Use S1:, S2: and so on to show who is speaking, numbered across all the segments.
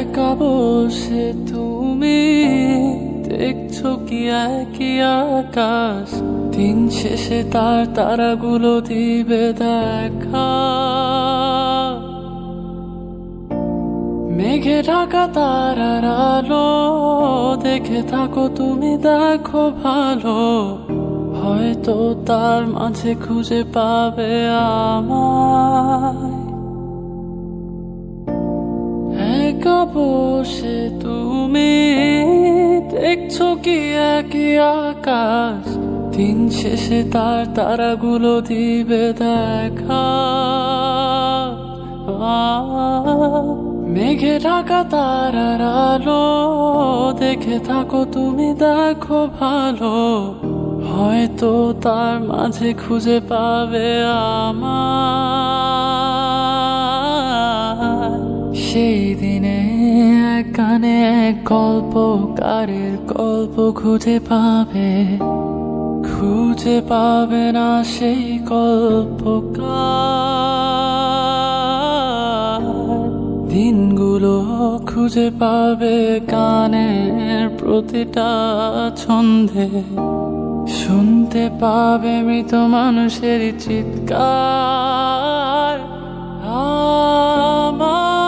S1: একা বসে তুমি দেখছো কি একই আকাশ, দিন শেষে তার তারাগুলো দিবে দেখা। মেঘে ঢাকা তারার আলো দেখে থাকো তুমি, দেখো ভালো, হয়তো তার মাঝে খুঁজে পাবে আমায়। একা বসে তুমি দেখছো কি একই আকাশ, দিন শেষে তার তারাগুলো দিবে দেখা। মেঘে ঢাকা তারার আলো দেখে থাকো তুমি, দেখো ভালো, হয়তো তার মাঝে খুঁজে পাবে আমায়। সেই দিনে এক গানে এক গল্পকারের গল্প খুঁজে পাবে না সেই গল্পকার। দিনগুলো খুঁজে পাবে গানের প্রতিটা ছন্দে, শুনতে পাবে মৃত মানুষের চিৎকার। আমার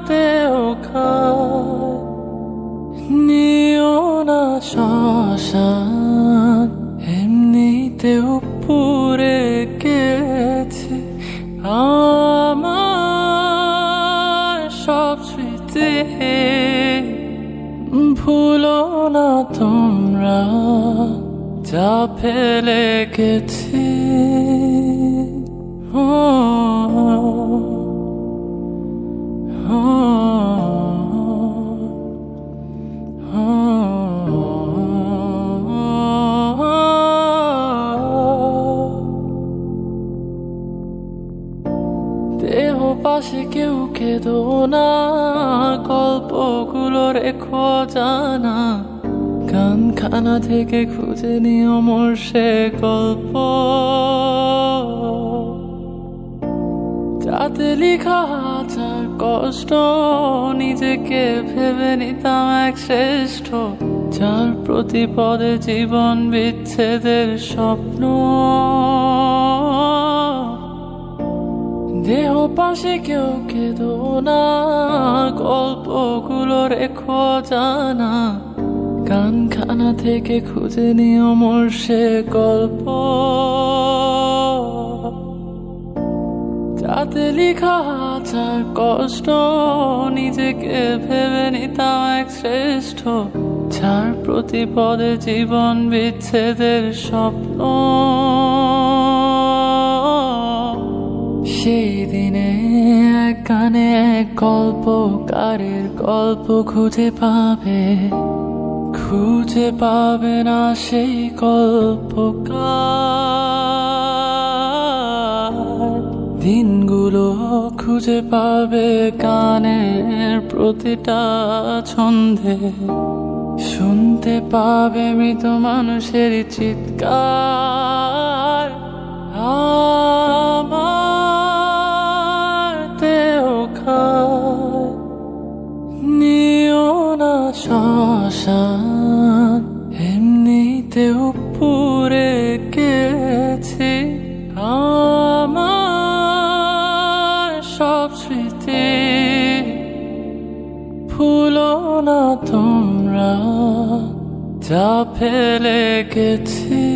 S1: দেহ খায় নিও না শ্মশান, এমনিতেও পুড়ে গেছে আমার সব স্মৃতি। ভুলো না তোমরা যা ফেলে গেছি। দেহ পাশে কেউ কেঁদো না, গল্পগুলো রেখো জানা, গানখানা থেকে খুঁজে নিও মোর সে গল্প, যাতে লিখা হাজার কষ্ট নিজেকে ভেবে নিতাম এক শ্রেষ্ঠ, যার প্রতি পদে জীবন বিচ্ছেদের স্বপ্ন। দেহ পাশে কেউ কেঁদো না, গল্পগুলো রেখো জানা, গানখানা থেকে খুঁজে নিও মোর সে গল্প, যাতে লিখা হাজার কষ্ট নিজেকে ভেবে নিতাম এক শ্রেষ্ঠ, যার প্রতি পদে জীবন বিচ্ছেদের স্বপ্ন। সেই দিনে এক গানে এক গল্পকারের গল্প খুঁজে পাবে না সেই গল্পকার। দিনগুলো খুঁজে পাবে গানের প্রতিটা ছন্দে, শুনতে পাবে মৃত মানুষের চিৎকার। আমার দেহ খায় নিও না শ্মশান, এমনিতেও পুড়ে গেছি আমার সব স্মৃতি। ভুলো না তোমরা যা ফেলে গেছি।